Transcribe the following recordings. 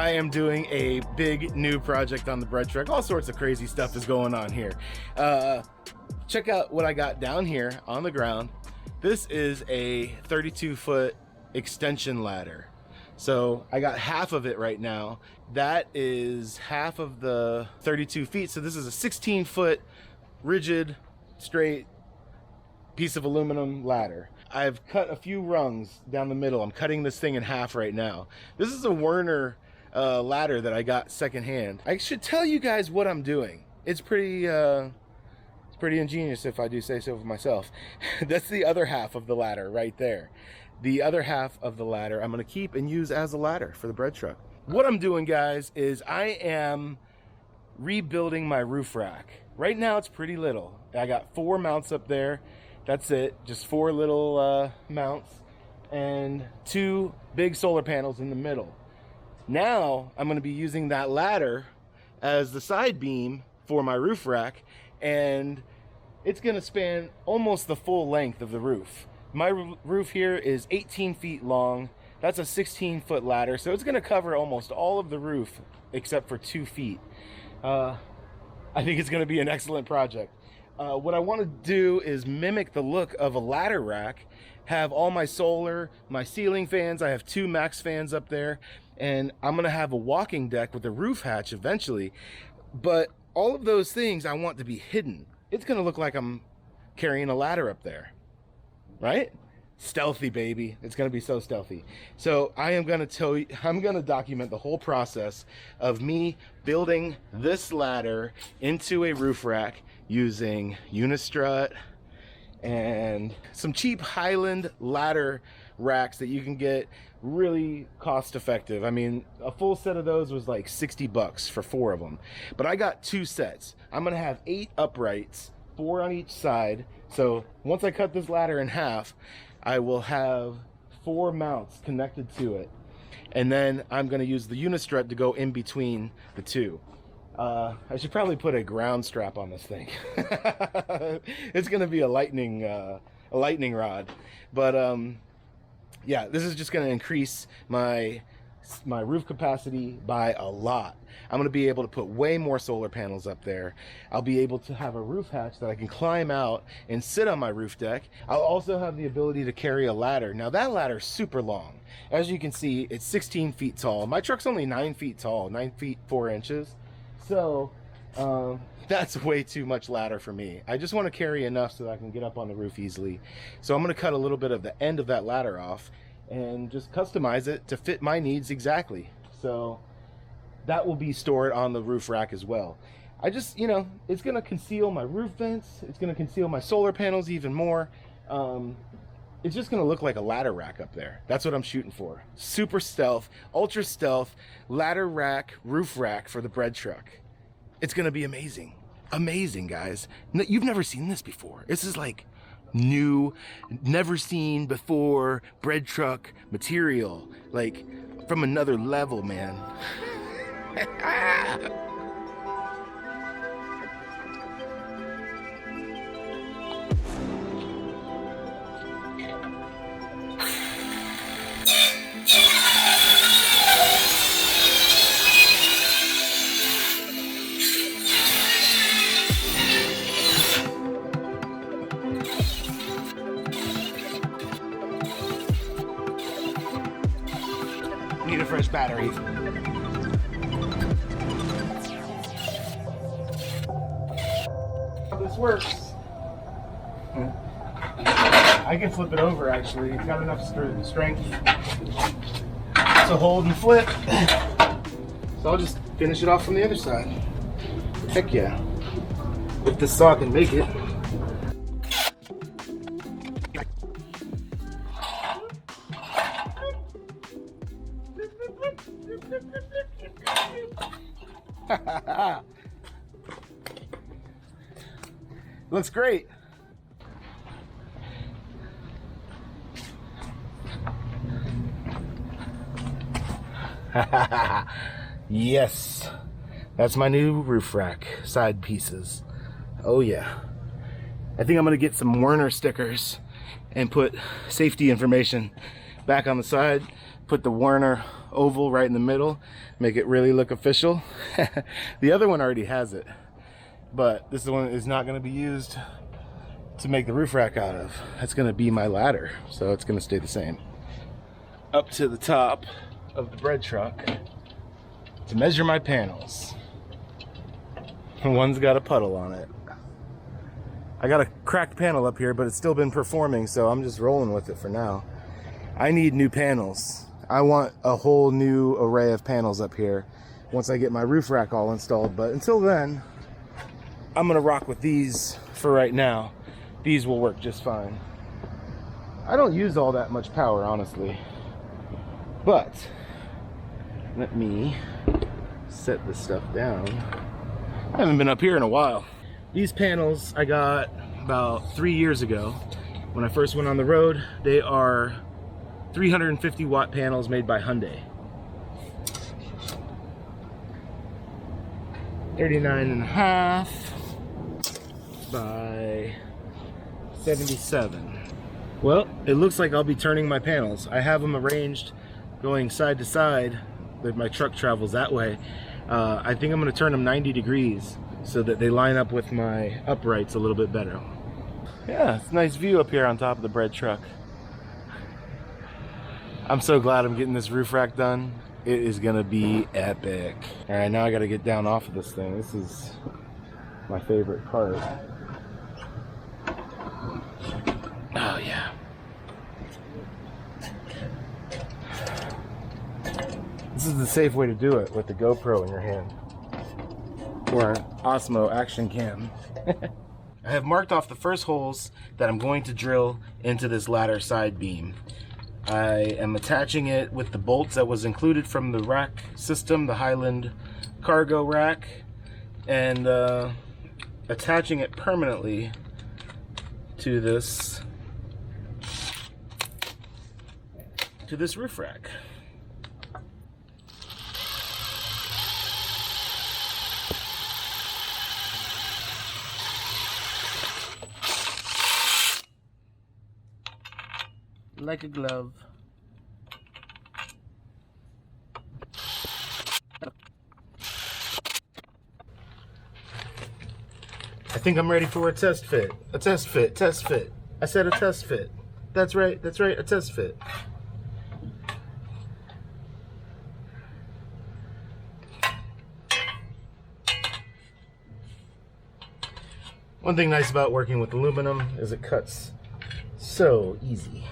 I am doing a big new project on the bread truck. All sorts of crazy stuff is going on here. Check out what I got down here on the ground. This is a 32-foot extension ladder. So I got half of it right now. That is half of the 32 feet. So this is a 16-foot rigid, straight piece of aluminum ladder. I've cut a few rungs down the middle. I'm cutting this thing in half right now. This is a Werner ladder that I got secondhand. I should tell you guys what I'm doing. It's pretty ingenious, if I do say so for myself. That's the other half of the ladder right there. The other half of the ladder I'm going to keep and use as a ladder for the bread truck. What I'm doing, guys, is I am rebuilding my roof rack. Right now it's pretty little. I got 4 mounts up there. That's it, just 4 little mounts and 2 big solar panels in the middle. Now I'm going to be using that ladder as the side beam for my roof rack, and it's going to span almost the full length of the roof. My roof here is 18 feet long. That's a 16-foot ladder, so it's going to cover almost all of the roof except for 2 feet. I think it's going to be an excellent project. What I want to do is mimic the look of a ladder rack, have all my solar, my ceiling fans. I have 2 max fans up there, and I'm going to have a walking deck with a roof hatch eventually. But all of those things I want to be hidden. It's going to look like I'm carrying a ladder up there, right? Stealthy, baby. It's going to be so stealthy. So I am going to tell you, I'm going to document the whole process of me building this ladder into a roof rack using Unistrut and some cheap Highland ladder racks that you can get really cost effective. I mean, a full set of those was like 60 bucks for 4 of them. But I got 2 sets. I'm going to have 8 uprights, 4 on each side. So once I cut this ladder in half, I will have 4 mounts connected to it. And then I'm going to use the Unistrut to go in between the 2. I should probably put a ground strap on this thing. It's going to be a lightning rod. But yeah, this is just going to increase my roof capacity by a lot. I'm going to be able to put way more solar panels up there. I'll be able to have a roof hatch that I can climb out and sit on my roof deck. I'll also have the ability to carry a ladder. Now that ladder is super long. As you can see, it's 16 feet tall. My truck's only 9 feet tall, 9 feet 4 inches. So that's way too much ladder for me. I just want to carry enough so that I can get up on the roof easily. So I'm going to cut a little bit of the end of that ladder off and just customize it to fit my needs exactly. So that will be stored on the roof rack as well. I just, you know, it's going to conceal my roof vents. It's going to conceal my solar panels even more. It's just going to look like a ladder rack up there. That's what I'm shooting for. Super stealth, ultra stealth, ladder rack, roof rack for the bread truck. It's going to be amazing. Amazing, guys. You've never seen this before. This is like new, never seen before bread truck material. Like from another level, man. Need a fresh battery. This works. I can flip it over actually. It's got enough strength to hold and flip. So I'll just finish it off from the other side. Heck yeah. If this saw can make it. Looks great. Yes, that's my new roof rack side pieces. Oh yeah. I think I'm gonna get some Werner stickers and put safety information back on the side, put the Werner oval right in the middle, make it really look official. The other one already has it, but this one is not going to be used to make the roof rack out of. That's going to be my ladder, so it's going to stay the same. Up to the top of the bread truck to measure my panels. One's got a puddle on it. I got a cracked panel up here, but it's still been performing, so I'm just rolling with it for now. I need new panels. I want a whole new array of panels up here once I get my roof rack all installed, but until then, I'm gonna rock with these for right now. These will work just fine. I don't use all that much power, honestly, but let me set this stuff down. I haven't been up here in a while. These panels I got about 3 years ago when I first went on the road. They are 350 watt panels made by Hyundai. 39.5 by 77. Well, it looks like I'll be turning my panels. I have them arranged going side to side, that my truck travels that way. I think I'm going to turn them 90 degrees so that they line up with my uprights a little bit better. Yeah, it's a nice view up here on top of the bread truck. I'm so glad I'm getting this roof rack done. It is going to be epic. All right, now I got to get down off of this thing. This is my favorite part. Oh, yeah. This is the safe way to do it with the GoPro in your hand. Or an Osmo action cam. I have marked off the first holes that I'm going to drill into this ladder side beam. I am attaching it with the bolts that was included from the rack system, the Highland cargo rack, and attaching it permanently to this roof rack. Like a glove. I think I'm ready for a test fit. A test fit, test fit. I said a test fit. That's right, a test fit. One thing nice about working with aluminum is it cuts so easy.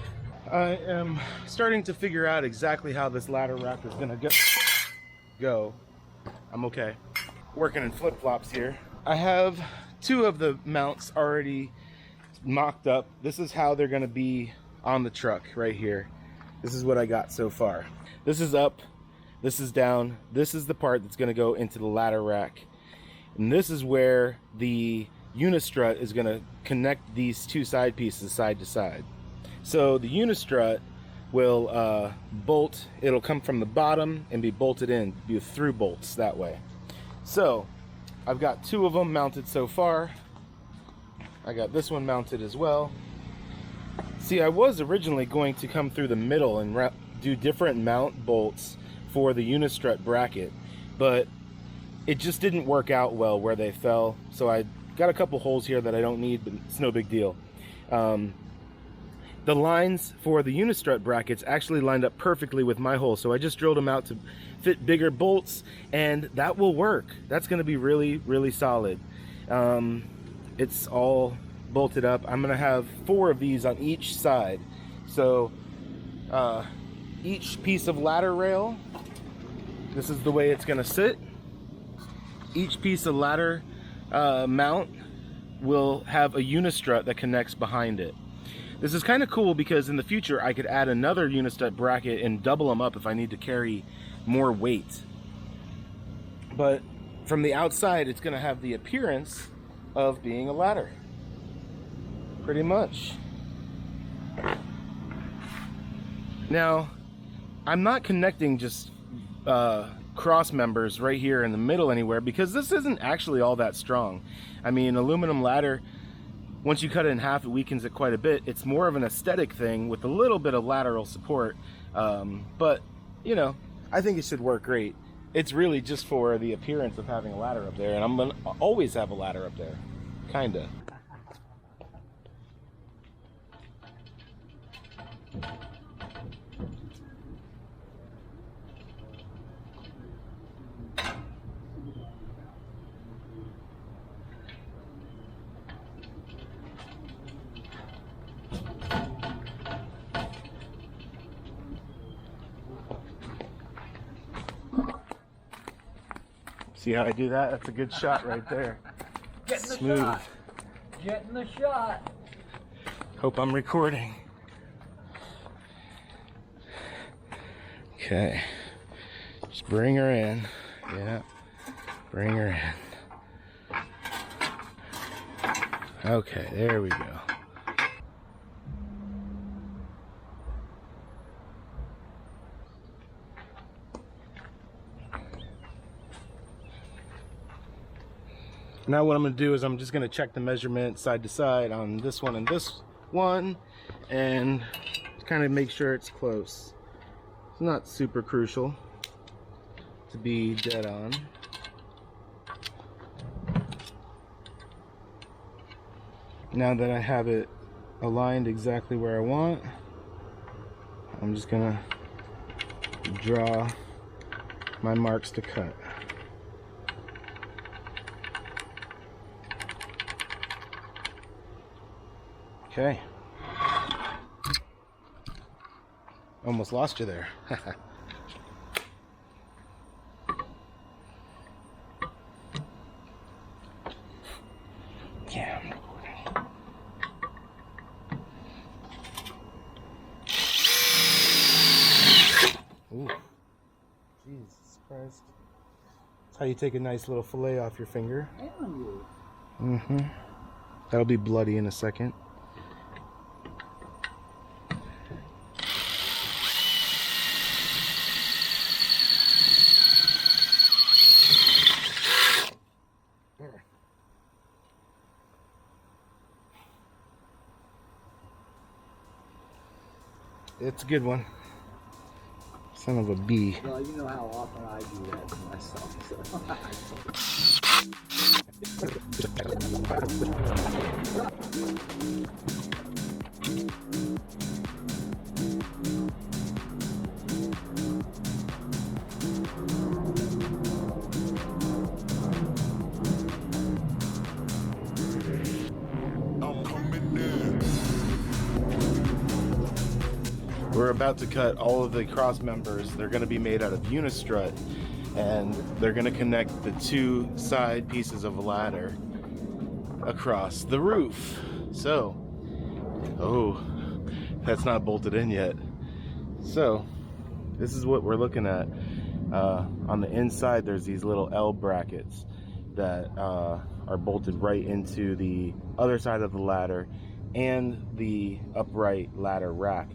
I am starting to figure out exactly how this ladder rack is gonna go. I'm okay. Working in flip-flops here. I have 2 of the mounts already mocked up. This is how they're gonna be on the truck right here. This is what I got so far. This is up, this is down. This is the part that's gonna go into the ladder rack. And this is where the unistrut is gonna connect these 2 side pieces side to side. So the unistrut will bolt, it'll come from the bottom and be bolted in, be through bolts that way. So I've got 2 of them mounted so far. I got this one mounted as well. See, I was originally going to come through the middle and do different mount bolts for the unistrut bracket, but it just didn't work out well where they fell. So I got a couple holes here that I don't need, but it's no big deal. The lines for the unistrut brackets actually lined up perfectly with my hole, so I just drilled them out to fit bigger bolts, and that will work. That's going to be really, really solid. It's all bolted up. I'm going to have 4 of these on each side. So each piece of ladder rail, this is the way it's going to sit. Each piece of ladder mount will have a unistrut that connects behind it. This is kind of cool because in the future I could add another unistrut bracket and double them up if I need to carry more weight. But from the outside it's going to have the appearance of being a ladder. Pretty much. Now, I'm not connecting just cross members right here in the middle anywhere because this isn't actually all that strong. I mean, aluminum ladder, once you cut it in half, it weakens it quite a bit. It's more of an aesthetic thing with a little bit of lateral support, but you know, I think it should work great. It's really just for the appearance of having a ladder up there, and I'm gonna always have a ladder up there, kinda. See how I do that? That's a good shot right there. Getting the Smooth. shot. Getting the shot. Hope I'm recording. Okay. Just bring her in. Yeah. Bring her in. Okay, there we go. Now what I'm going to do is I'm just going to check the measurement side to side on this one and this one, and kind of make sure it's close. It's not super crucial to be dead on. Now that I have it aligned exactly where I want, I'm just going to draw my marks to cut. Okay. Almost lost you there. Yeah, I'm recording. Ooh. Jesus Christ. That's how you take a nice little fillet off your finger. Mm-hmm. That'll be bloody in a second. It's a good one. Son of a bee. Well, you know how often I do that to myself, so. We're about to cut all of the cross members. They're going to be made out of unistrut, and they're going to connect the two side pieces of a ladder across the roof. So, oh, that's not bolted in yet. So, this is what we're looking at. On the inside, there's these little L brackets that are bolted right into the other side of the ladder and the upright ladder rack.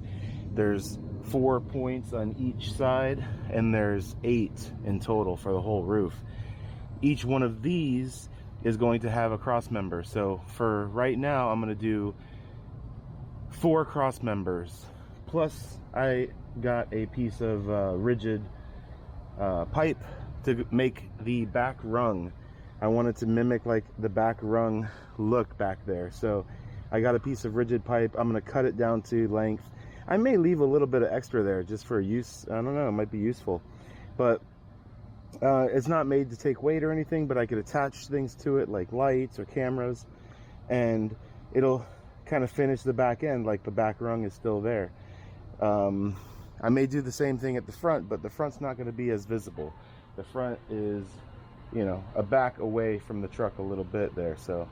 There's 4 points on each side, and there's 8 in total for the whole roof. Each one of these is going to have a cross member. So for right now, I'm going to do 4 cross members. Plus, I got a piece of rigid pipe to make the back rung. I wanted to mimic like the back rung look back there. So I got a piece of rigid pipe. I'm going to cut it down to length. I may leave a little bit of extra there just for use. I don't know, it might be useful. But it's not made to take weight or anything, but I could attach things to it like lights or cameras, and it'll kind of finish the back end like the back rung is still there. I may do the same thing at the front, but the front's not going to be as visible. The front is, you know, a back away from the truck a little bit there. So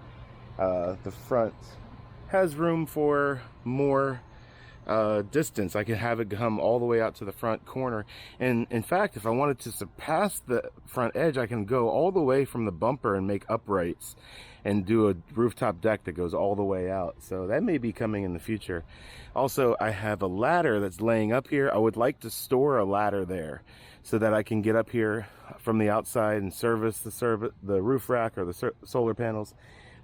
the front has room for more distance. I could have it come all the way out to the front corner, and in fact, if I wanted to surpass the front edge, I can go all the way from the bumper and make uprights and do a rooftop deck that goes all the way out. So that may be coming in the future. Also, I have a ladder that's laying up here. I would like to store a ladder there so that I can get up here from the outside and service the roof rack or the solar panels,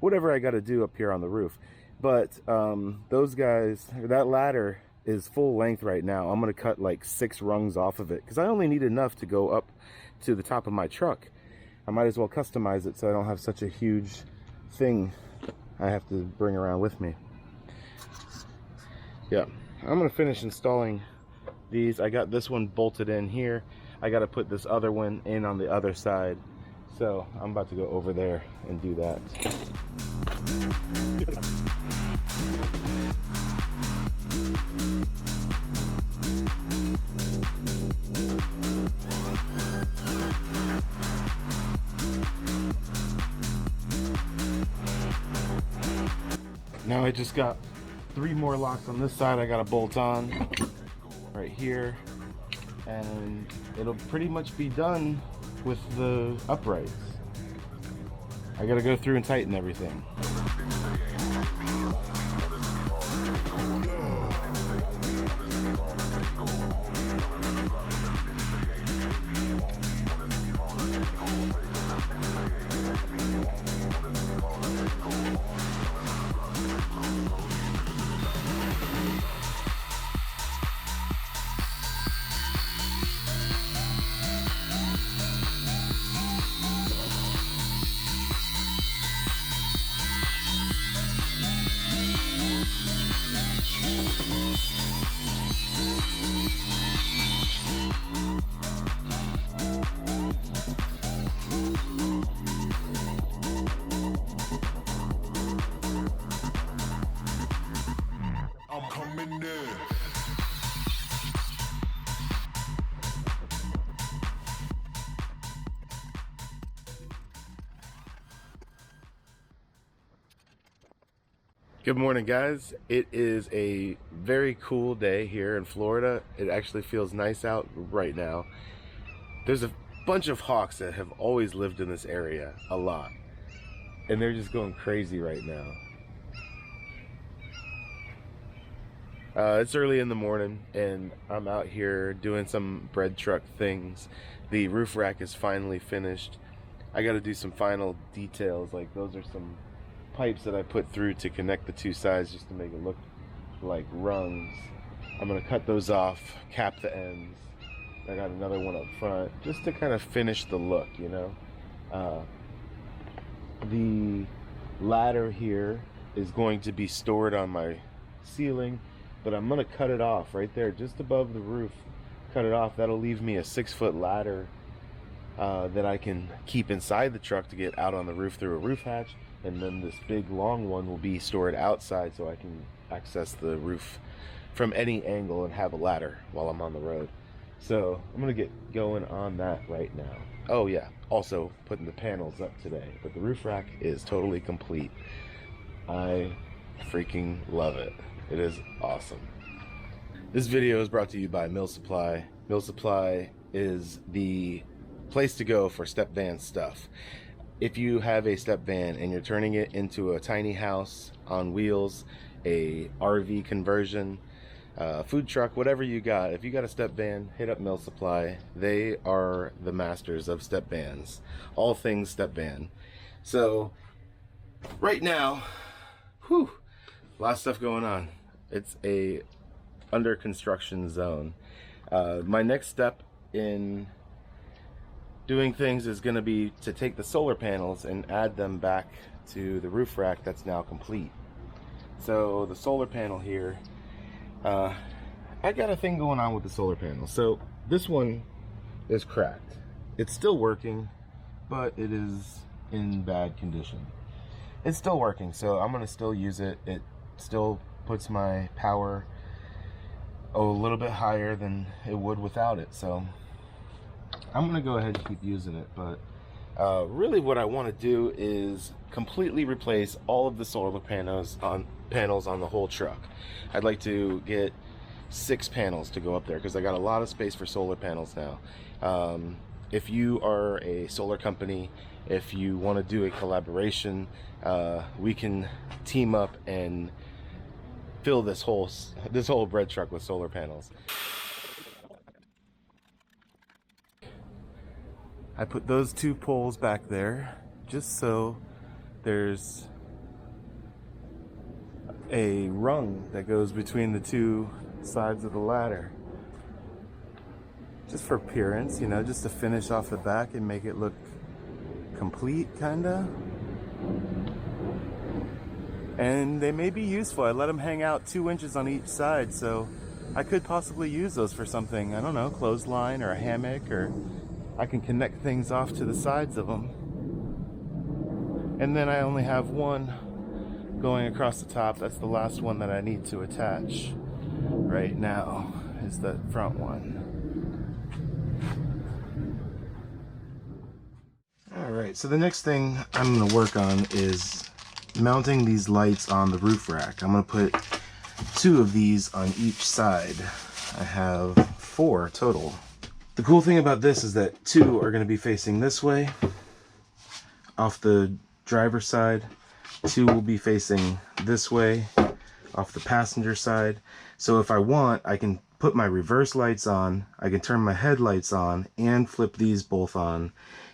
whatever I got to do up here on the roof. But those guys, that ladder is full length right now. I'm gonna cut like 6 rungs off of it because I only need enough to go up to the top of my truck. I might as well customize it so I don't have such a huge thing I have to bring around with me. Yeah, I'm gonna finish installing these. I got this one bolted in here. I got to put this other one in on the other side. So I'm about to go over there and do that. Now I just got 3 more locks on this side I gotta bolt on right here, and it'll pretty much be done with the uprights. I gotta go through and tighten everything. I'm coming in. Good morning, guys. It is a very cool day here in Florida. It actually feels nice out right now. There's a bunch of hawks that have always lived in this area a lot, and they're just going crazy right now. It's early in the morning and I'm out here doing some bread truck things. The roof rack is finally finished. I got to do some final details, like those are some pipes that I put through to connect the 2 sides just to make it look like rungs. I'm going to cut those off, cap the ends. I got another one up front just to kind of finish the look, you know. The ladder here is going to be stored on my ceiling, but I'm gonna cut it off right there just above the roof. Cut it off. That'll leave me a 6-foot ladder that I can keep inside the truck to get out on the roof through a roof hatch, and then this big long one will be stored outside so I can access the roof from any angle and have a ladder while I'm on the road. So I'm gonna get going on that right now. Oh yeah, also putting the panels up today, but the roof rack is totally complete. I freaking love it. It is awesome. This video is brought to you by Mill Supply. Mill Supply is the place to go for Stepvan stuff. If you have a Stepvan and you're turning it into a tiny house on wheels, a RV conversion, food truck, whatever you got, if you got a Stepvan, hit up Mill Supply. They are the masters of Stepvans, all things Stepvan. So right now, whew, a lot of stuff going on. It's a under construction zone. My next step in doing things is going to be to take the solar panels and add them back to the roof rack that's now complete. So the solar panel here, I got a thing going on with the solar panel. So this one is cracked. It's still working, but it is in bad condition. It's still working, so I'm gonna still use it. It still puts my power a little bit higher than it would without it, so I'm gonna go ahead and keep using it. But really what I want to do is completely replace all of the solar panels on the whole truck. I'd like to get 6 panels to go up there because I got a lot of space for solar panels now. If you are a solar company, if you want to do a collaboration, we can team up and fill this whole bread truck with solar panels. I put those 2 poles back there just so there's a rung that goes between the two sides of the ladder. Just for appearance, you know, just to finish off the back and make it look complete, kinda. And they may be useful. I let them hang out 2 inches on each side, so I could possibly use those for something. I don't know, clothesline or a hammock, or I can connect things off to the sides of them. And then I only have one going across the top. That's the last one that I need to attach right now, is the front one. Alright, so the next thing I'm going to work on is mounting these lights on the roof rack. I'm going to put 2 of these on each side. I have 4 total. The cool thing about this is that 2 are going to be facing this way off the driver's side. 2 will be facing this way off the passenger side. So if I want, I can put my reverse lights on, I can turn my headlights on and flip these both on,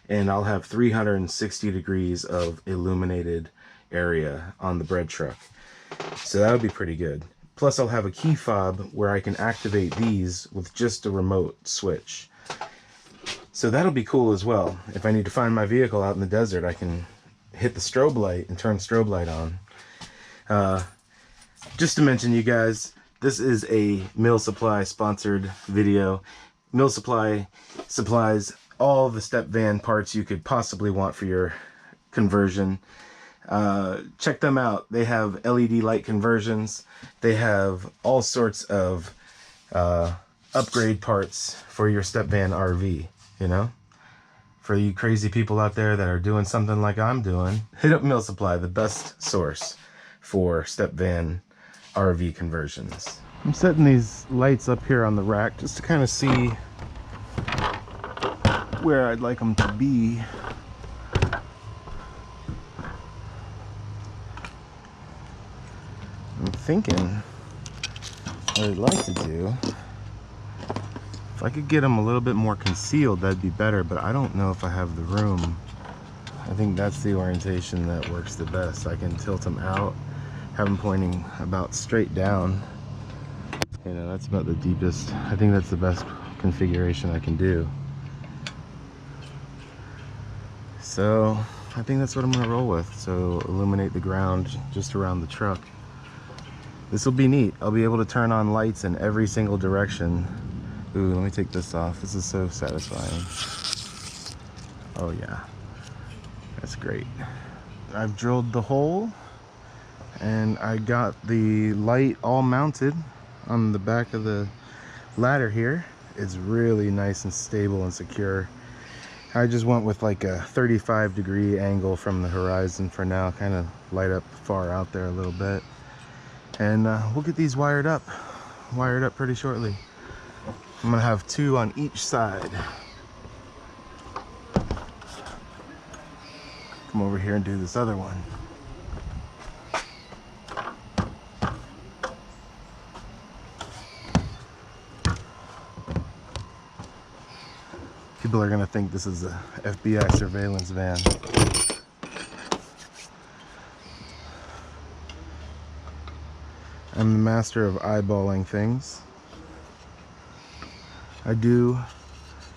and I'll have 360 degrees of illuminated area on the bread truck. So that would be pretty good. Plus I'll have a key fob where I can activate these with just a remote switch. So that'll be cool as well. If I need to find my vehicle out in the desert, I can hit the strobe light and turn strobe light on. Just to mention, you guys, this is a Mill Supply sponsored video. Mill Supply supplies all the Stepvan parts you could possibly want for your conversion. Check them out. They have LED light conversions. They have all sorts of upgrade parts for your Stepvan RV, you know? For you crazy people out there that are doing something like I'm doing, hit up Mill Supply, the best source for Stepvan RV conversions. I'm setting these lights up here on the rack just to kind of see where I'd like them to be. I'm thinking what I'd like to do, if I could get them a little bit more concealed, that'd be better, but I don't know if I have the room. I think that's the orientation that works the best. I can tilt them out, have them pointing about straight down. You know, that's about the deepest. I think that's the best configuration I can do. So I think that's what I'm gonna roll with. So illuminate the ground just around the truck. This will be neat. I'll be able to turn on lights in every single direction. Ooh, let me take this off. This is so satisfying. Oh yeah, that's great. I've drilled the hole and I got the light all mounted on the back of the ladder here. It's really nice and stable and secure. I just went with like a 35-degree angle from the horizon for now, kind of light up far out there a little bit. And we'll get these wired up pretty shortly. I'm gonna have 2 on each side. Come over here and do this other one. People are gonna think this is a FBI surveillance van. I'm the master of eyeballing things. I do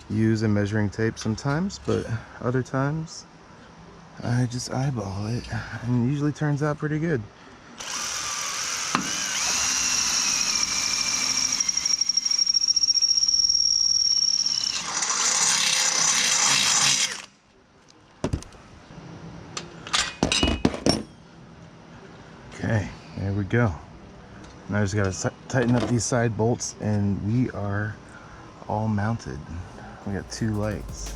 use a measuring tape sometimes, but other times I just eyeball it, and it usually turns out pretty good. Okay, there we go. Now I just gotta tighten up these side bolts and we are all mounted. We got 2 lights.